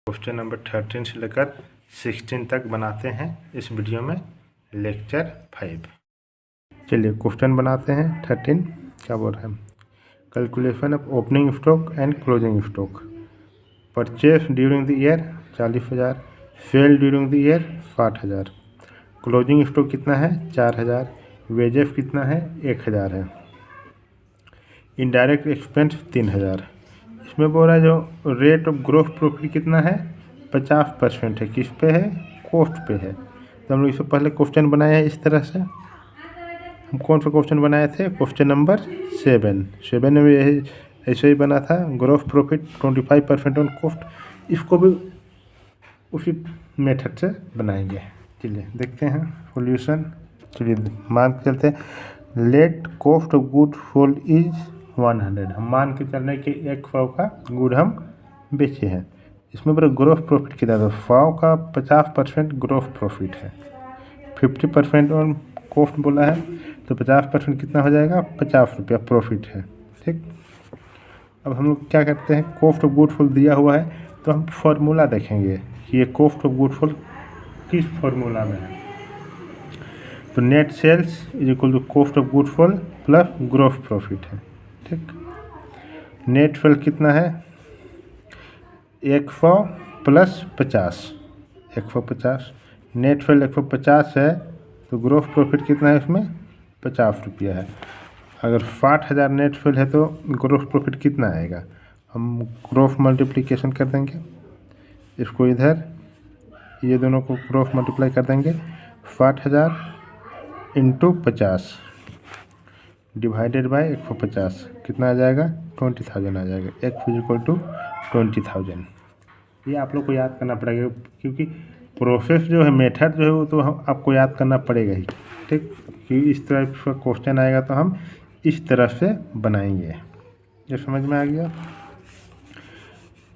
Question number 13 से लेकर 16 तक बनाते हैं इस वीडियो में लेक्चर 5। चलिए क्वेश्चन बनाते हैं। 13 क्या बोल रहे हैं? Calculation of opening stock and closing stock. Purchase during the year 40,000, sale during the year 60,000, closing stock कितना है 4,000, वेजेस कितना है 1,000 है, इनडायरेक्ट एक्सपेंस 3,000। इसमें बोल रहा है जो रेट ऑफ ग्रोथ प्रॉफिट कितना है 50% है। किस पे है? कॉस्ट पे है। तो हम लोग इससे पहले क्वेश्चन बनाए हैं इस तरह से। हम कौन सा क्वेश्चन बनाए थे? क्वेश्चन नंबर 7 में यही ऐसे ही बना था। Growth profit 25% on cost. इसको भी उसी मेथड से बनाएंगे। चलिए देखते हैं सॉल्यूशन। चलिए मान के चलते हैं let cost of good sold is 100। हम मान के चल रहे कि 100 का गुड हम बेचे हैं। इसमें बड़ा ग्रोथ प्रॉफिट कितना था? 100 का 50% ग्रोथ प्रॉफिट है। 50% ऑन कॉस्ट बोला है तो 50% कितना हो जाएगा? 50 रुपया प्रॉफिट है। ठीक, अब हम लोग क्या करते हैं? कॉस्ट ऑफ गुड सोल्ड दिया हुआ है तो हम फॉर्मूला देखेंगे कि ये कॉस्ट ऑफ गुड सोल्ड किस फॉर्मूला में है। तो net sales is equal to cost of good sold plus growth profit है। ठीक, नेट सेल कितना है 100 प्लस 50, 150। नेट सेल 150 है तो ग्रोथ प्रॉफिट कितना है इसमें 50 रुपया है। अगर 60,000 नेट सेल है तो ग्रोथ प्रॉफिट कितना आएगा? हम ग्रोथ मल्टीप्लिकेशन कर देंगे, इसको इधर ये दोनों को ग्रोथ मल्टीप्लाई कर देंगे। 60,000 इंटू 50 डिवाइडेड बाय 150 कितना आ जाएगा? 20,000 आ जाएगा। x equal to 20,000। ये आप लोग को याद करना पड़ेगा क्योंकि प्रोसेस जो है, मेथड जो है वो तो आपको याद करना पड़ेगा ही। ठीक, कि इस तरह का क्वेश्चन आएगा तो हम इस तरह से बनाएंगे। ये समझ में आ गया?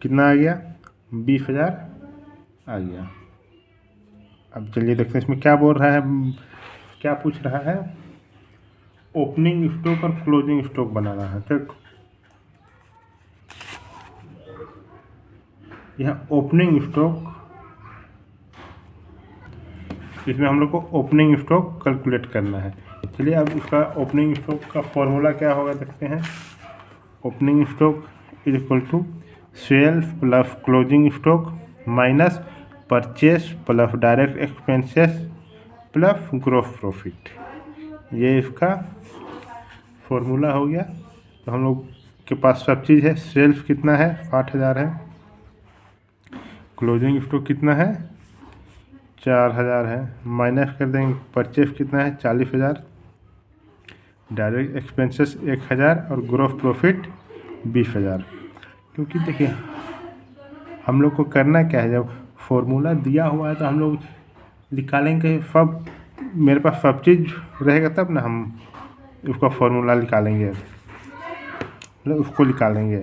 कितना आ गया? 20,000 आ गया। अब चलिए देखते हैं इसमें क्या बोल रहा है, क्या पूछ रहा है। ओपनिंग स्टॉक और क्लोजिंग स्टॉक बनाना है। ठीक, यह ओपनिंग स्टॉक, इसमें हम लोग को ओपनिंग स्टॉक कैलकुलेट करना है। चलिए अब इसका ओपनिंग स्टॉक का फॉर्मूला क्या होगा देखते हैं। Opening stock is equal to sales plus closing stock minus purchase plus direct expenses plus growth profit. ये इसका फॉर्मूला हो गया। तो हम लोग के पास सब चीज़ है। सेल्स कितना है 60,000 है, क्लोजिंग स्टॉक कितना है 4,000 है, माइनस कर देंगे परचेस कितना है 40,000, डायरेक्ट एक्सपेंसेस 1,000 और ग्रोथ प्रॉफिट 20,000। क्योंकि देखिए हम लोग को करना क्या है, जब फॉर्मूला दिया हुआ है तो हम लोग निकालेंगे सब। मेरे पास सब चीज़ रहेगा तब ना हम उसका फॉर्मूला निकालेंगे, मतलब उसको निकालेंगे।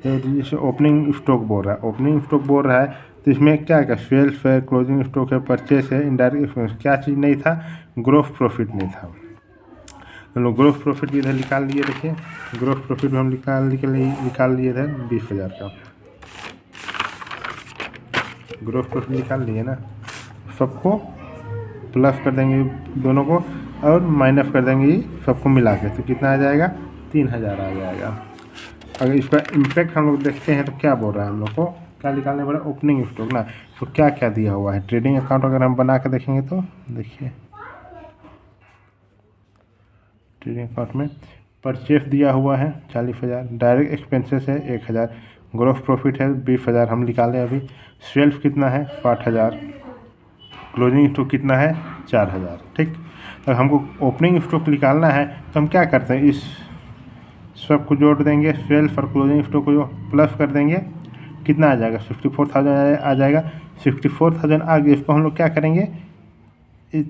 जैसे ओपनिंग स्टॉक बोल रहा है, ओपनिंग स्टॉक बोल रहा है तो इसमें क्या क्या सेल्स है, क्लोजिंग स्टॉक है, परचेस है, इनडायरेक्ट एक्सपेंस। क्या चीज़ नहीं था? ग्रोथ प्रॉफिट नहीं था। हम लोग ग्रोथ प्रॉफिट इधर निकाल लिए। देखिए ग्रोथ प्रॉफिट हम निकाल लिए इधर 20,000 का ग्रोथ प्रॉफिट निकाल लिए ना। सबको प्लस कर देंगे दोनों को और माइनस कर देंगे सबको मिला के, तो कितना आ जाएगा? 3,000 आ जाएगा। अगर इसका इम्पैक्ट हम लोग देखते हैं तो क्या बोल रहा है, हम लोग को क्या निकालने पड़ा? ओपनिंग स्टॉक ना। तो क्या क्या दिया हुआ है ट्रेडिंग अकाउंट अगर हम बना के देखेंगे तो देखिए ट्रेडिंग अकाउंट में परचेस दिया हुआ है 40,000, डायरेक्ट एक्सपेंसेस है 1,000, ग्रोथ प्रॉफिट है 20,000 हम निकालें अभी। सेल्स कितना है 60,000, क्लोजिंग स्टॉक कितना है 4,000। ठीक, अगर हमको ओपनिंग स्टॉक निकालना है तो हम क्या करते हैं, इस सब को जोड़ देंगे, सेल्स और क्लोजिंग स्टॉक को जो प्लस कर देंगे कितना आ जाएगा? 64,000 आ जाएगा। 64,000 आ गया। इसको हम लोग क्या करेंगे, इस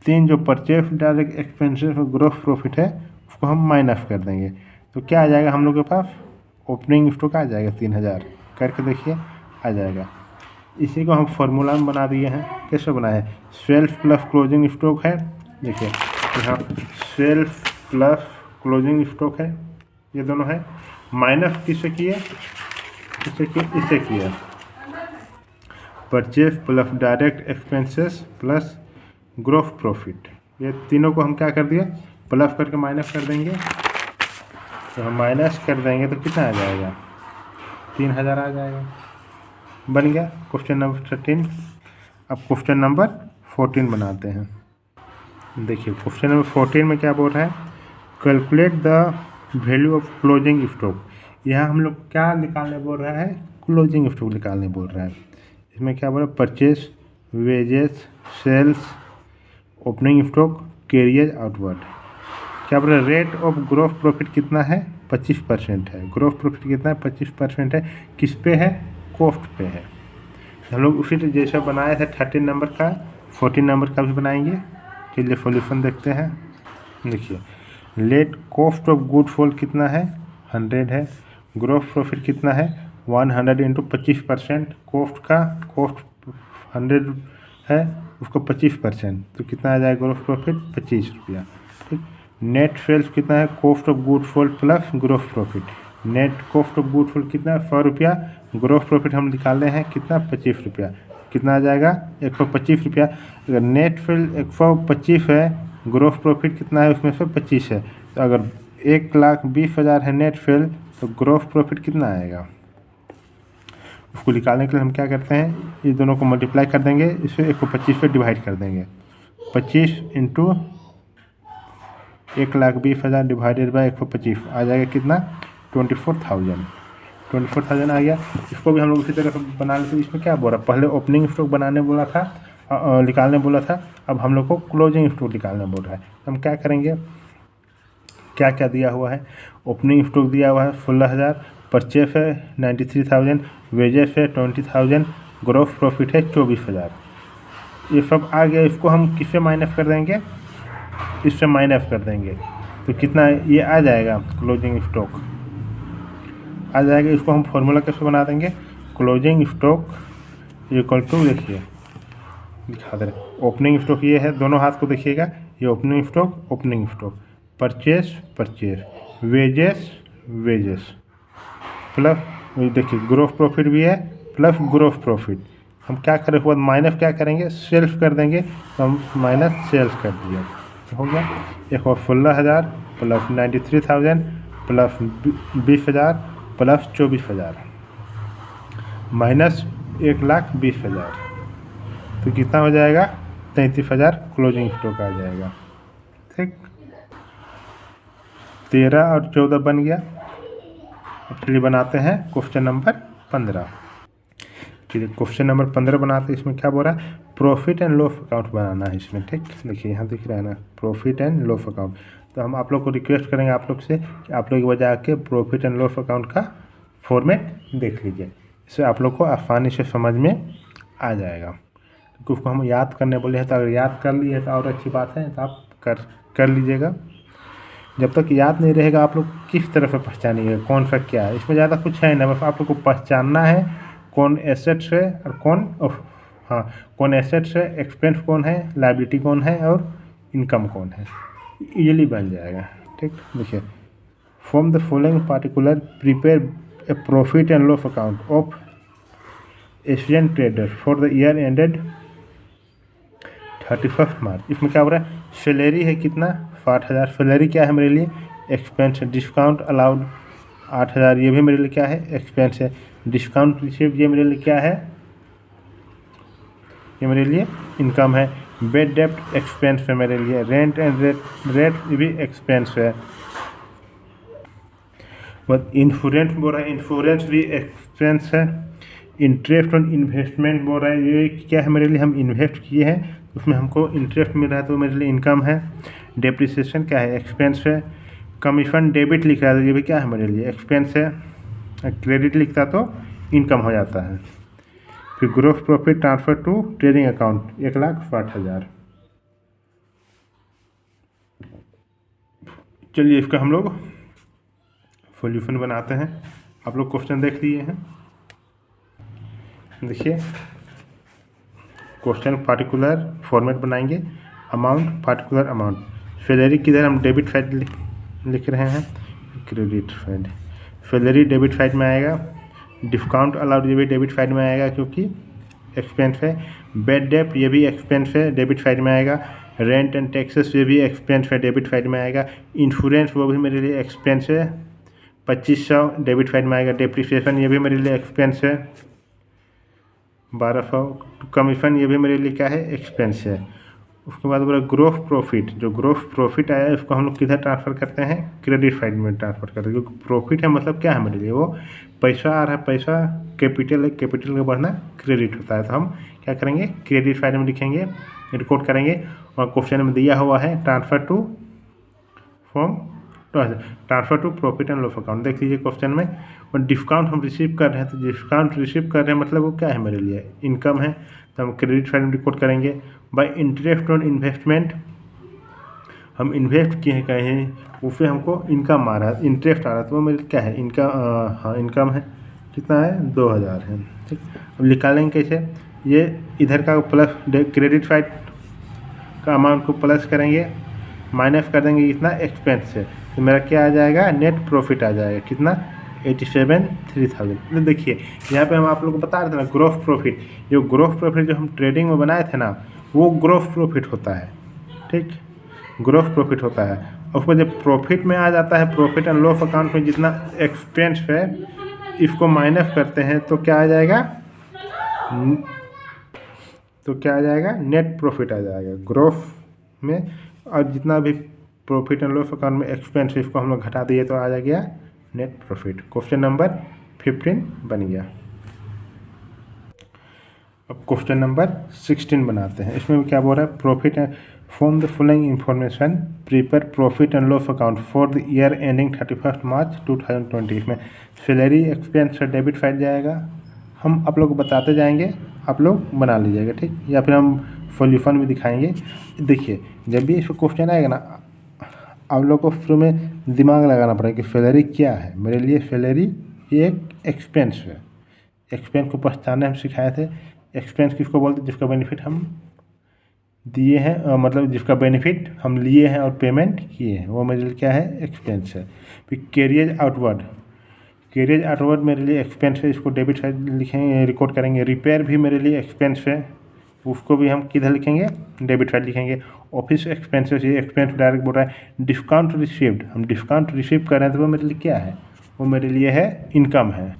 3 जो परचेस, डायरेक्ट एक्सपेंसेस और ग्रोथ प्रॉफिट है उसको हम माइनस कर देंगे। तो क्या आ जाएगा हम लोग के पास? ओपनिंग स्टॉक आ जाएगा 3,000। करके देखिए आ जाएगा। इसी को हम फॉर्मूला में बना दिए हैं। कैसे बनाए? सेल्स प्लस क्लोजिंग स्टॉक है, देखिए यहाँ सेल्स प्लस क्लोजिंग स्टॉक है, ये दोनों है। माइनस किससे किए? इसे किया purchase plus direct expenses plus growth profit, ये तीनों को हम क्या कर दिए, प्लस करके माइनस कर देंगे। तो हम माइनस कर देंगे तो कितना आ जाएगा, 3000 आ जाएगा। बन गया क्वेश्चन नंबर 13। अब क्वेश्चन नंबर 14 बनाते हैं। देखिए क्वेश्चन नंबर 14 में क्या बोल रहा है, calculate the value of closing stock. यहाँ हम लोग क्या निकालने बोल रहा है, क्लोजिंग स्टॉक निकालने बोल रहा है। इसमें क्या बोल रहा है, purchase, wages, sales, opening stock, carrier outward. क्या बोल रहा है, रेट ऑफ ग्रोथ प्रॉफिट कितना है, 25% है। ग्रोथ प्रॉफिट कितना है, 25% है। किस पे है, कॉस्ट पे है। हम लोग उसी जैसा बनाए थे 13 नंबर का, 14 नंबर का भी बनाएंगे। चलिए सॉल्यूशन देखते हैं। देखिए let cost of good sold कितना है, 100 है। ग्रोथ प्रॉफिट कितना है, 100 इंटू 25%। कॉस्ट का, कॉस्ट 100 है, उसको 25%, तो कितना आ जाएगा ग्रोथ प्रॉफिट, 25 रुपया। ठीक। नेट सेल्स कितना है, cost of good sold plus growth profit. Net cost of good sold कितना है, 100 रुपया। ग्रोथ प्रॉफिट हम निकाल रहे हैं कितना, 25 रुपया। कितना आ जाएगा, 125 रुपया। अगर नेट सेल 125 है, ग्रोथ प्रॉफिट कितना है उसमें से 25 है, तो अगर 1,20,000 है नेट सेल, तो ग्रोथ प्रॉफिट कितना आएगा। उसको निकालने के लिए हम क्या करते हैं, इस दोनों को मल्टीप्लाई कर देंगे, इसे 125 पे डिवाइड कर देंगे। 25 इंटू 1,20,000 डिवाइडेड बाई 125 आ जाएगा कितना, 24,000 आ गया। इसको भी हम लोग उसी तरह से बना लेते। इसमें क्या बोला, पहले ओपनिंग स्टॉक बनाने बोला था, निकालने बोला था, अब हम लोग को क्लोजिंग स्टॉक निकालने बोल रहा है। हम क्या करेंगे, क्या क्या दिया हुआ है, ओपनिंग स्टॉक दिया हुआ है 16,000, परचेस है 93,000, वेजेस है 20,000, ग्रोथ प्रॉफिट है 24,000। ये सब आ गया। इसको हम किससे माइनस कर देंगे, इससे माइनस कर देंगे, तो कितना ये आ जाएगा, क्लोजिंग स्टॉक आ जाएगा। इसको हम फॉर्मूला कैसे बना देंगे, क्लोजिंग स्टॉक इक्वल टू, देखिए दिखा दे रहे, ओपनिंग स्टॉक ये है, दोनों हाथ को देखिएगा, ये opening stock, purchase, wages, plus देखिए ग्रोथ प्रॉफिट भी है, प्लस ग्रोथ प्रॉफिट। हम क्या करें, उसके बाद माइनस क्या करेंगे, सेल्स कर देंगे, तो हम माइनस सेल्स कर दिए, हो गया। एक और 16,000 प्लस 93,000 प्लस 20,000 प्लस 24,000 माइनस 1,20,000, तो कितना हो जाएगा, 33,000 क्लोजिंग स्टॉक आ जाएगा। ठीक, 13 और 14 बन गया। चलिए बनाते हैं क्वेश्चन नंबर 15। चलिए क्वेश्चन नंबर 15 बनाते हैं। इसमें क्या बोल रहा है, प्रॉफिट एंड लॉस अकाउंट बनाना है इसमें। ठीक, देखिए यहाँ दिख रहा है ना, प्रॉफिट एंड लॉस अकाउंट। तो हम आप लोग को रिक्वेस्ट करेंगे आप लोग से कि आप लोग बजा के प्रॉफिट एंड लॉस अकाउंट का फॉर्मेट देख लीजिए, इससे आप लोग को आसानी से समझ में आ जाएगा। क्योंकि उसको हम याद करने बोले हैं, तो अगर याद कर लिए तो और अच्छी बात है, तो आप कर लीजिएगा। जब तक याद नहीं रहेगा आप लोग किस तरह से पहचानिएगा कौन सा क्या है। इसमें ज़्यादा कुछ है ना, बस आप लोग को पहचानना है कौन एसेट्स है और कौन एसेट्स है, एक्सपेंस कौन है, लायबिलिटी कौन है और इनकम कौन है, इजीली बन जाएगा। ठीक, देखिए from the following particular prepare a profit and loss account of Asian traders for the year ended 31 मार्च। इसमें क्या हो रहा है, सैलरी है कितना, 60,000। सैलरी क्या है मेरे लिए, एक्सपेंस है। डिस्काउंट अलाउड 8,000, ये भी मेरे लिए क्या है, एक्सपेंस है। डिस्काउंट रिसीव, ये मेरे लिए क्या है, ये मेरे लिए इनकम है। बेड डेप्ट एक्सपेंस है मेरे लिए। रेंट एंड रेट भी एक्सपेंस है। बट इंश्योरेंस बोल रहा है, इंश्योरेंस भी एक्सपेंस है। इंटरेस्ट ऑन इन्वेस्टमेंट बोल रहा है, ये क्या है मेरे लिए, हम इन्वेस्ट किए हैं उसमें हमको इंटरेस्ट मिल रहा है, तो मेरे लिए इनकम है। डेप्रिसिएशन क्या है, एक्सपेंस है। कमीशन डेबिट लिख रहा है, ये भी क्या है मेरे लिए, एक्सपेंस है। क्रेडिट लिखता तो इनकम हो जाता है। फिर growth profit transfer to trading account 1,60,000। चलिए इसका हम लोग सॉल्यूशन बनाते हैं। आप लोग क्वेश्चन देख लिए हैं, देखिए क्वेश्चन पार्टिकुलर फॉर्मेट बनाएंगे। Amount, particular amount. सैलरी किधर हम डेबिट साइड लिख रहे हैं, credit side. Salary debit side में आएगा। डिस्काउंट अलाउड, ये भी डेबिट साइड में आएगा, क्योंकि एक्सपेंस है। बेड डेप्ट ये भी एक्सपेंस है, डेबिट साइड में आएगा। रेंट एंड टैक्सेस ये भी एक्सपेंस है, डेबिट साइड में आएगा। इंश्योरेंस वो भी मेरे लिए एक्सपेंस है, 2500 डेबिट साइड में आएगा। डेप्रिसिएशन ये भी मेरे लिए एक्सपेंस है, 1200। कमीशन ये भी मेरे लिए क्या है, एक्सपेंस है। उसके बाद बोला ग्रोथ प्रॉफिट, जो ग्रोथ प्रॉफिट आया है उसको हम लोग किधर ट्रांसफ़र करते हैं, क्रेडिट साइड में ट्रांसफ़र करते हैं। क्योंकि प्रॉफिट है मतलब क्या है मेरे लिए, वो पैसा आ रहा है, पैसा कैपिटल है, कैपिटल का बढ़ना क्रेडिट होता है। तो हम क्या करेंगे, क्रेडिट साइड में लिखेंगे, रिकॉर्ड करेंगे। और क्वेश्चन में दिया हुआ है transfer to from transfer to profit and loss account, देख लीजिए क्वेश्चन में। और डिस्काउंट हम रिसीव कर रहे हैं, तो डिस्काउंट रिसीव कर रहे हैं मतलब वो क्या है मेरे लिए, इनकम है। तो हम क्रेडिट साइड में रिकॉर्ड करेंगे। बाय इंटरेस्ट ऑन इन्वेस्टमेंट, हम इन्वेस्ट किए हैं कहीं, उससे हमको इनकम आ रहा है, इंटरेस्ट आ रहा है, तो वो मेरे क्या है, इनकम। हाँ इनकम है, कितना है, 2000 है। ठीक, अब निकालेंगे कैसे, ये इधर का प्लस क्रेडिट साइड का अमाउंट को प्लस करेंगे, माइनस कर देंगे कितना, एक्सपेंस से। तो मेरा क्या आ जाएगा, नेट प्रॉफिट आ जाएगा, कितना, 87,3000। तो देखिए यहाँ पे हम आप लोग को बता रहे थे ना, ग्रोथ प्रॉफिट, जो ग्रोथ प्रॉफिट जो हम ट्रेडिंग में बनाए थे ना, वो ग्रोथ प्रॉफिट होता है। ठीक, ग्रोथ प्रॉफिट होता है। और उसमें जब प्रॉफिट में आ जाता है, प्रॉफिट एंड लॉस अकाउंट में जितना एक्सपेंस है इसको माइनस करते हैं, तो क्या आ जाएगा, तो क्या आ जाएगा, नेट प्रॉफिट आ जाएगा ग्रोथ में। और जितना भी प्रॉफिट एंड लॉस अकाउंट में एक्सपेंस इसको हम लोग घटा दिए तो आ गया नेट प्रॉफिट। क्वेश्चन नंबर 15 बन गया। अब क्वेश्चन नंबर 16 बनाते हैं। इसमें क्या बोल रहा है, profit and from the following information prepare profit and loss account for the year ending 31 मार्च 2020। इसमें सैलरी एक्सपेंस से डेबिट साइड जाएगा, हम आप लोग को बताते जाएंगे, आप लोग बना लीजिएगा। ठीक, या फिर हम सॉल्यूशन भी दिखाएंगे। देखिए जब भी इसको क्वेश्चन आएगा ना, आप लोग को शुरू में दिमाग लगाना पड़ेगा कि सैलरी क्या है। मेरे लिए सैलरी ये एक एक्सपेंस है, एक्सपेंस को पहचानने हम सिखाए थे। एक्सपेंस किसको बोलते हैं, जिसका बेनिफिट हम दिए हैं, मतलब जिसका बेनिफिट हम लिए हैं और पेमेंट किए हैं, वो मेरे लिए क्या है, एक्सपेंस है। फिर कैरियर आउटवर्ड, कैरियर आउटवर्ड मेरे लिए एक्सपेंस है, इसको डेबिट साइड लिखेंगे, रिकॉर्ड करेंगे। रिपेयर भी मेरे लिए एक्सपेंस है, उसको भी हम किधर लिखेंगे, डेबिट साइड लिखेंगे। ऑफिस एक्सपेंसेस, ये एक्सपेंस डायरेक्ट बोल रहा है। डिस्काउंट रिसीव्ड, हम डिस्काउंट रिसीव कर रहे हैं तो वो मेरे लिए क्या है, वो मेरे लिए है इनकम है,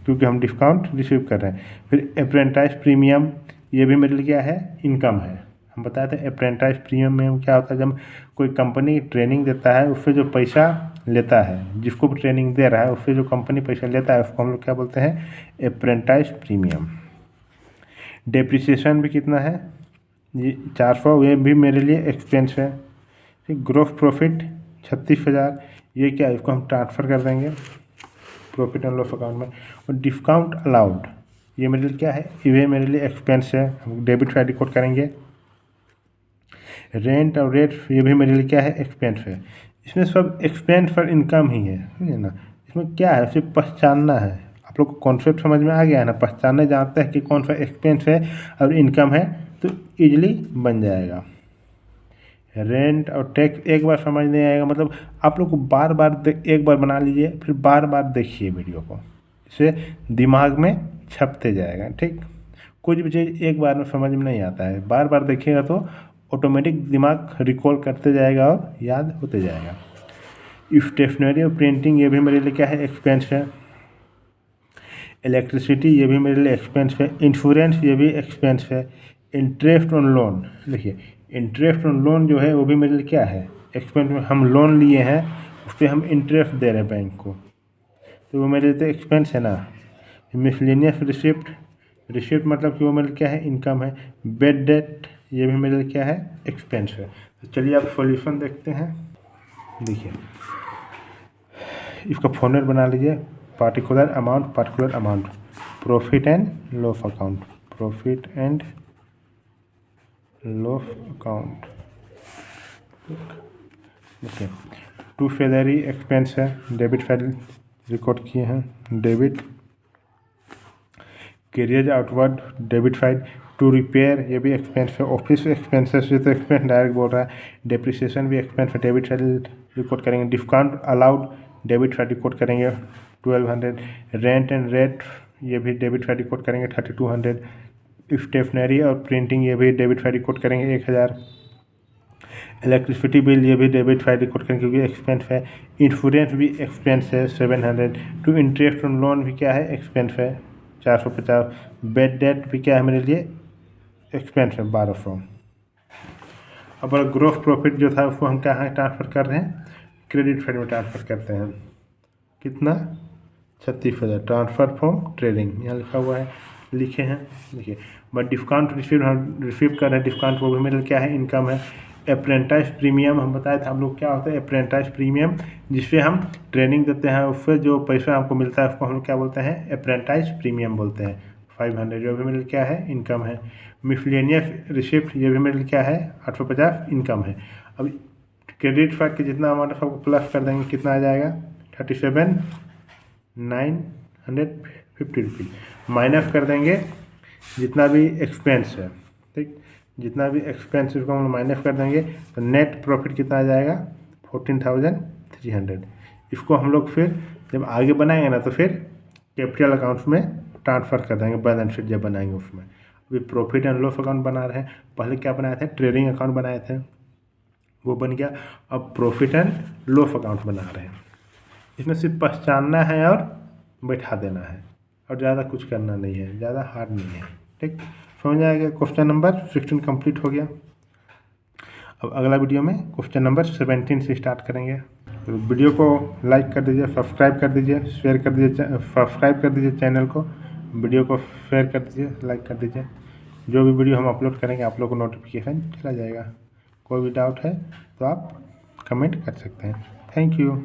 क्योंकि हम डिस्काउंट रिसीव कर रहे हैं। फिर अप्रेंटाइज प्रीमियम, ये भी मेरे लिए क्या है, इनकम है। हम बताए थे अप्रेंटाइज प्रीमियम में क्या होता है, जब कोई कंपनी ट्रेनिंग देता है उससे जो पैसा लेता है, जिसको भी ट्रेनिंग दे रहा है उससे जो कंपनी पैसा लेता है उसको हम लोग क्या बोलते हैं, अप्रेंटाइज प्रीमियम। डेप्रिसिएशन भी कितना है, ये 400, ये भी मेरे लिए एक्सपेंस है। ठीक, ग्रोथ प्रॉफिट 36,000, ये क्या है, इसको हम ट्रांसफ़र कर देंगे प्रॉफिट एंड लॉस अकाउंट में। और डिस्काउंट अलाउड, ये मेरे लिए क्या है, ये मेरे लिए एक्सपेंस है, हम डेबिट साइड रिकॉर्ड करेंगे। रेंट और रेट, ये भी मेरे लिए क्या है, एक्सपेंस है। इसमें सब एक्सपेंस और इनकम ही है, समझे ना। इसमें क्या है, सिर्फ पहचानना है। आप लोग को कॉन्सेप्ट समझ में आ गया है ना, पहचानने जानते हैं कि कौन सा एक्सपेंस है और इनकम है, तो ईजिली बन जाएगा। रेंट और टैक्स एक बार समझ नहीं आएगा, मतलब आप लोग को बार बार एक बार बना लीजिए, फिर बार बार देखिए वीडियो को, इससे दिमाग में छपते जाएगा। ठीक, कुछ भी चीज़ एक बार में समझ में नहीं आता है, बार बार देखिएगा तो ऑटोमेटिक दिमाग रिकॉल करते जाएगा और याद होते जाएगा। स्टेशनरी और प्रिंटिंग, ये भी मेरे लिए क्या है, एक्सपेंस है। इलेक्ट्रिसिटी, ये भी मेरे लिए एक्सपेंस है। इंश्योरेंस, ये भी एक्सपेंस है। इंटरेस्ट ऑन लोन, देखिए इंटरेस्ट ऑन लोन जो है वो भी मेरे लिए क्या है, एक्सपेंस में। हम लोन लिए हैं, उस पर हम इंटरेस्ट दे रहे हैं बैंक को, तो वो मेरे लिए तो एक्सपेंस है ना। मिसलेनियस रिसिप्ट, रिसिप्ट मतलब कि वो मेरे लिए क्या है, इनकम है। बेड डेट, ये भी मेरे लिए क्या है, एक्सपेंस है। तो चलिए आप सॉल्यूशन देखते हैं। देखिए इसका फॉर्मूला बना लीजिए, particular amount, particular amount, profit and loss account, profit and loss account. Okay, to salary expense है, डेबिट साइड रिकॉर्ड किए हैं, debit. Carrier outward, debit side. To repair, ये भी एक्सपेंस है। ऑफिस एक्सपेंसेस, ये तो एक्सपेंस डायरेक्ट बोल रहा है। डेप्रिसिएशन भी एक्सपेंस है, डेबिट साइड रिकॉर्ड करेंगे। Discount allowed, debit side record करेंगे 1200। रेंट एंड रेट, ये भी डेबिट साइड रिकॉर्ड करेंगे 3200। स्टेशनरी और प्रिंटिंग ये भी डेबिट फाइल रिकॉर्ड करेंगे 1000। इलेक्ट्रिसिटी बिल ये भी डेबिट फाइल रिकॉर्ड करेंगे क्योंकि एक्सपेंस है। इंश्योरेंस भी एक्सपेंस है 700। टू इंटरेस्ट ऑन लोन भी क्या है, एक्सपेंस है 450। बेड डेट भी क्या है मेरे लिए, एक्सपेंस है 1200। अब ग्रोस प्रॉफिट जो था उसको हम कहाँ ट्रांसफ़र कर रहे हैं, क्रेडिट फाइल में ट्रांसफ़र करते हैं। कितना, 36,000। ट्रांसफ़र फ्रॉम ट्रेडिंग यहाँ लिखा हुआ है, लिखे हैं, देखिए। बट डिस्काउंट रिसीव कर रहे हैं, डिस्काउंट वो भी मेरे क्या है, इनकम है। अप्रेंटाइज प्रीमियम हम बताए थे हम लोग क्या होता है अप्रेंटाइज प्रीमियम, जिससे हम ट्रेनिंग देते हैं, उससे जो पैसा हमको मिलता है उसको हम लोग क्या बोलते हैं, अप्रेंटाइज प्रीमियम बोलते हैं। 500 जो भी मेरे क्या है, इनकम है। मिसलेनियस रिसिप्ट ये भी मेरे क्या है, 850 इनकम है। अब क्रेडिट फाइल के जितना अमाउंट सबको प्लस कर देंगे, कितना आ जाएगा, 37,950 रुपीज़। माइनस कर देंगे जितना भी एक्सपेंस है, ठीक, जितना भी एक्सपेंस उसको हम माइनस कर देंगे तो नेट प्रॉफिट कितना आ जाएगा, 14,300। इसको हम लोग फिर जब आगे बनाएंगे ना तो फिर कैपिटल अकाउंट्स में ट्रांसफ़र कर देंगे, बैलेंस शीट जब बनाएंगे उसमें। अभी प्रॉफिट एंड लॉस अकाउंट बना रहे हैं, पहले क्या बनाए थे, ट्रेडिंग अकाउंट बनाए थे, वो बन गया। अब प्रॉफिट एंड लॉस अकाउंट बना रहे हैं। इसमें सिर्फ पहचानना है और बैठा देना है और ज़्यादा कुछ करना नहीं है, ज़्यादा हार्ड नहीं है, ठीक। समझ आएगा। क्वेश्चन नंबर 16 कंप्लीट हो गया। अब अगला वीडियो में क्वेश्चन नंबर 17 से स्टार्ट करेंगे। तो वीडियो को लाइक कर दीजिए, सब्सक्राइब कर दीजिए, शेयर कर दीजिए, सब्सक्राइब कर दीजिए चैनल को, वीडियो को शेयर कर दीजिए, लाइक कर दीजिए। जो भी वीडियो हम अपलोड करेंगे आप लोग को नोटिफिकेशन चला जाएगा। कोई भी डाउट है तो आप कमेंट कर सकते हैं। Thank you.